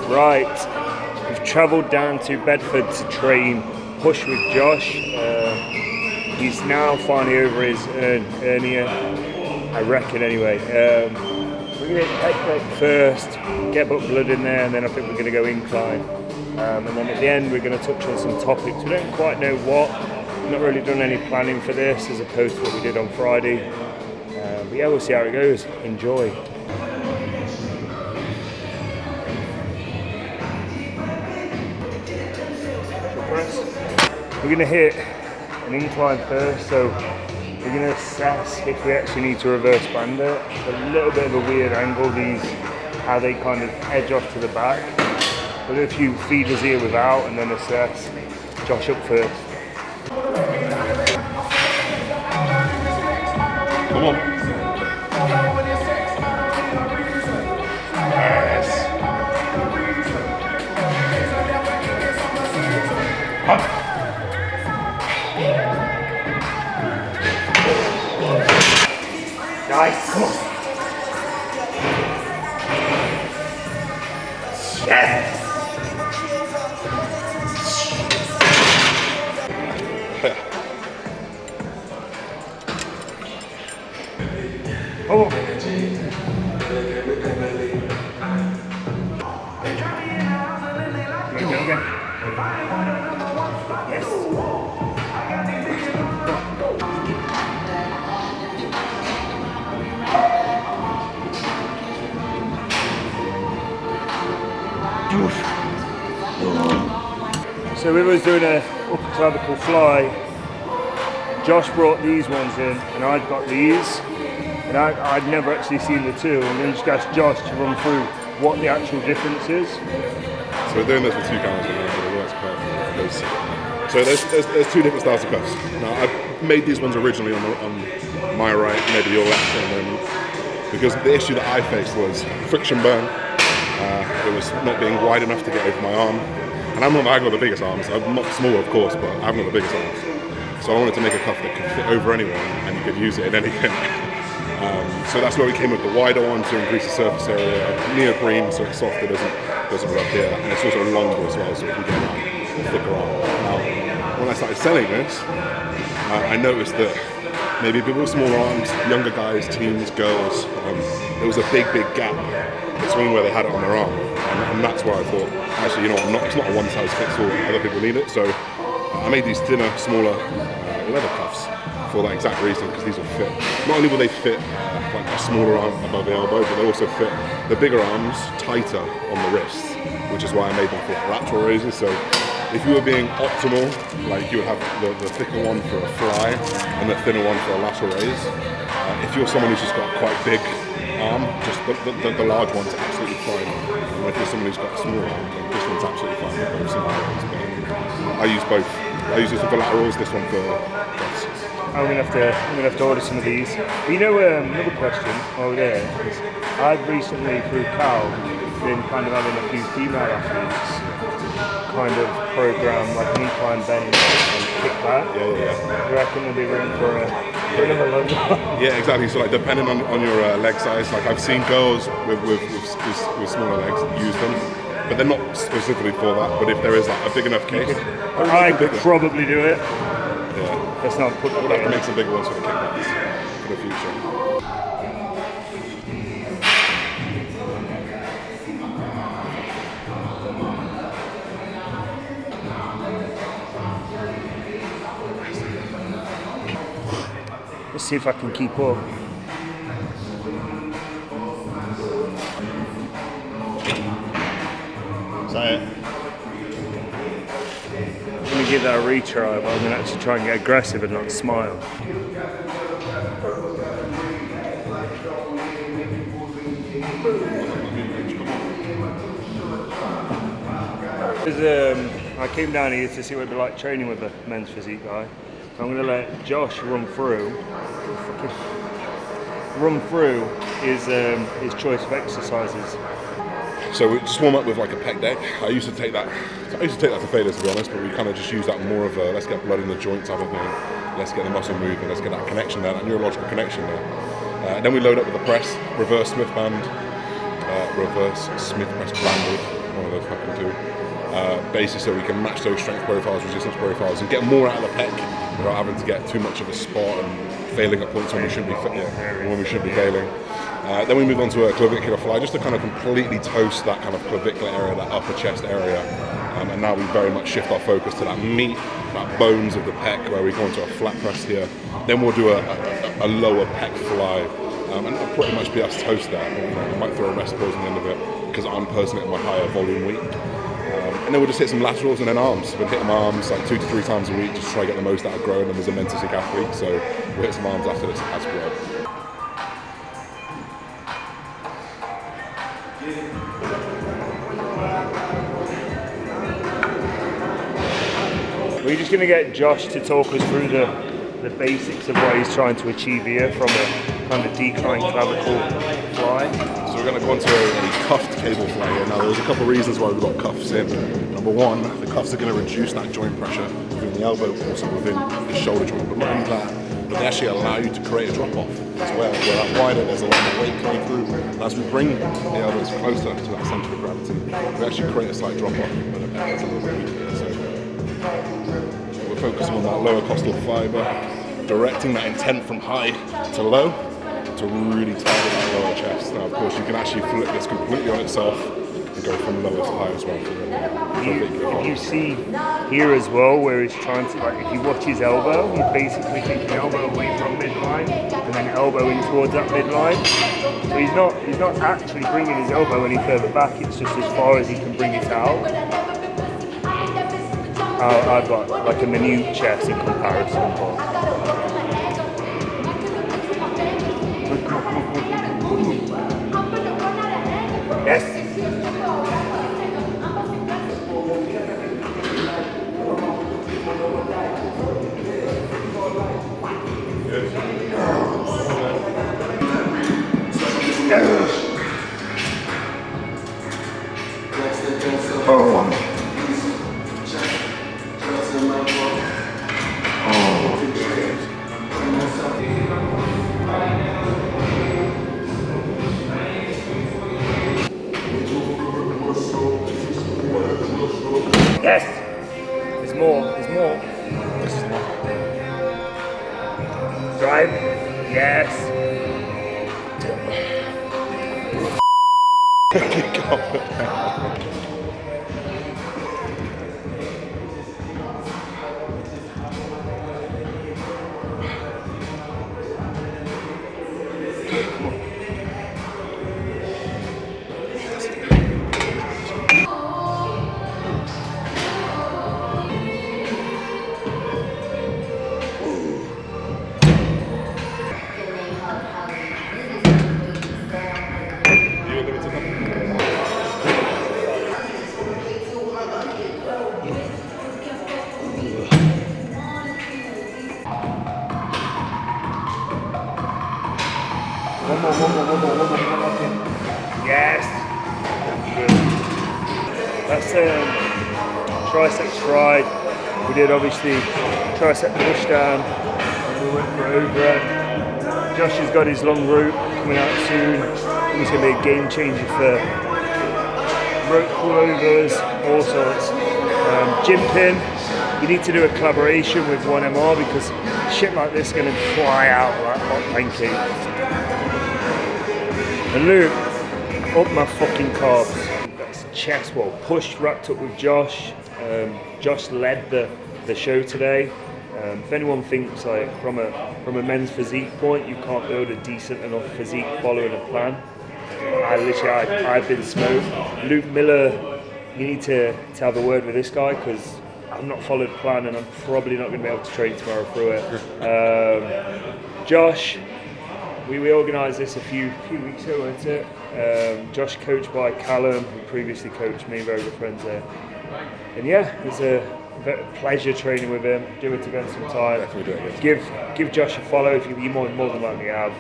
Right, we've travelled down to Bedford to train push with Josh. He's now finally over his hernia, I reckon anyway. We're going to hit pec deck first, get a bit of blood in there, and then I think we're going to go incline. And then at the end we're going to touch on some topics. We don't quite know what. Not really done any planning for this as opposed to what we did on Friday. But yeah, we'll see how it goes. Enjoy. We're going to hit an incline first, so we're going to assess if we actually need to reverse band it. It's a little bit of a weird angle, these, how they kind of edge off to the back. We'll do a few feeders here without and then assess. Josh up first. Come on. Yes. Up. Nice. Come on. Yes. Oh. Okay. Yes. So we was doing a upper clavicle fly. Josh brought these ones in, and I'd got these. And I'd never actually seen the two, and then just asked Josh to run through what the actual difference is. So we're doing this with 2 cameras in there, but it works perfectly. So there's 2 different styles of cuffs. Now I made these ones originally on my right, maybe your left, and then because the issue that I faced was friction burn. It was not being wide enough to get over my arm, and I haven't got the biggest arms. I'm not small, of course, but I haven't got the biggest arms. So I wanted to make a cuff that could fit over anyone, and you could use it in anything. So that's where we came with the wider one to increase the surface area, neoprene so it's soft, it doesn't rub here, and it's also longer as well, so it can get a thicker arm. Now, when I started selling this, I noticed that maybe people with smaller arms, younger guys, teens, girls, there was a big gap between where they had it on their arm, and that's why I thought, actually, you know what, it's not a one-size-fits-all, other people need it, so I made these thinner, smaller leather cuffs for that exact reason, because these will fit. Not only will they fit like a smaller arm above the elbow, but they also fit the bigger arms tighter on the wrists, which is why I made them for lateral raises. So if you were being optimal, like you would have the thicker one for a fly and the thinner one for a lateral raise. If you're someone who's just got quite big arm, just the large one's absolutely fine. And if you're someone who's got a small arm, then this one's absolutely fine with both scenarios. But I use both. I use this one for laterals, this one for cuffs. I'm gonna have to order some of these. But you know, another question over there is I've recently through Cal been kind of having a few female athletes kind of program like an incline bench and kick back. Yeah. You reckon there'll be room for another load? Yeah, exactly. So like depending on your leg size, like I've seen girls with smaller legs use them, but they're not specifically for that. But if there is like a big enough case, I could probably do it. Yeah. Let's not put. We'll have to make some bigger ones for the kickbacks for the future. Let's see if I can keep up. Is that it? I'm going to give that a retry, but I'm going to actually try and get aggressive and not smile. I came down here to see what it'd be like training with a men's physique guy. So I'm going to let Josh run through his choice of exercises. So we just warm up with like a pec deck. I used to take that to failure, to be honest, but we kind of just use that more of a let's get blood in the joint type of thing. Let's get the muscle moving. Let's get that connection there, that neurological connection there. Then we load up with the press, reverse Smith band, reverse Smith press banded, one of those to. Basically so we can match those strength profiles, resistance profiles, and get more out of the pec without having to get too much of a spot and failing at points when we should be failing. Then we move on to a clavicular fly, just to kind of completely toast that kind of clavicular area, that upper chest area. And now we very much shift our focus to that meat, that bones of the pec, where we go into a flat press here. Then we'll do a lower pec fly, and that'll pretty much be us toast there. I might throw a rest pause on the end of it, because I'm personally at my higher volume week. And then we'll just hit some laterals and then arms. We'll hit my arms like 2 to 3 times a week, just to try to get the most out of growing them as a mentalsic athlete. So we'll hit some arms after this as well. We're just going to get Josh to talk us through the basics of what he's trying to achieve here from a kind of decline clavicle fly. So we're going to go into a cuffed cable fly here. Now there's a couple of reasons why we've got cuffs in. Number one, the cuffs are going to reduce that joint pressure within the elbow, also within the shoulder joint. But not only that, but they actually allow you to create a drop off as well. Where that wider, there's a lot of weight coming through. And as we bring the elbows closer to that centre of gravity, we actually create a slight drop off. But it's a little bit weaker. So we're focusing on that lower costal fibre, directing that intent from high to low to really target that lower chest. Now, of course, you can actually flip this completely on itself and go from lower to high as well. If you see here as well, where he's trying to, like, if you watch his elbow, he's basically taking elbow away from midline and then elbow in towards that midline. So he's not actually bringing his elbow any further back. It's just as far as he can bring it out. I've got like a minute chest in comparison. Yes. Yes! There's more. This is more. Drive. Yes. One more. Yes. Good. That's triceps fried. We did obviously tricep push down. We went for over. Josh has got his long rope coming out soon. He's going to be a game changer for rope pullovers, all sorts. Gym pin. You need to do a collaboration with 1MR because shit like this is going to fly out like hot pancakes. And Luke, up my fucking carbs. That's chest wall push wrapped up with Josh. Josh led the show today. If anyone thinks like from a men's physique point, you can't build a decent enough physique following a plan, I've been smoked. Luke Miller, you need to have a word with this guy because I've not followed plan and I'm probably not going to be able to train tomorrow through it. Josh, we organised this a few weeks ago, wasn't it? Josh coached by Callum, who previously coached me, very good friends there. And yeah, it's a pleasure training with him. Do it again sometime. Definitely do it again. Give Josh a follow if you more than likely have.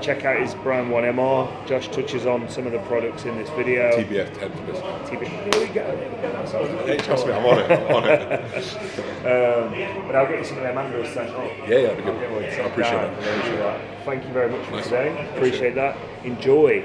Check out his brand 1MR. Josh touches on some of the products in this video. TBF 10 for this. TBF. Here we go. Hey, trust me, I'm on it. But I'll get you some of them Andros sent off. Yeah, that'd be good. I appreciate that. Thank you very much for today. Appreciate that. Enjoy.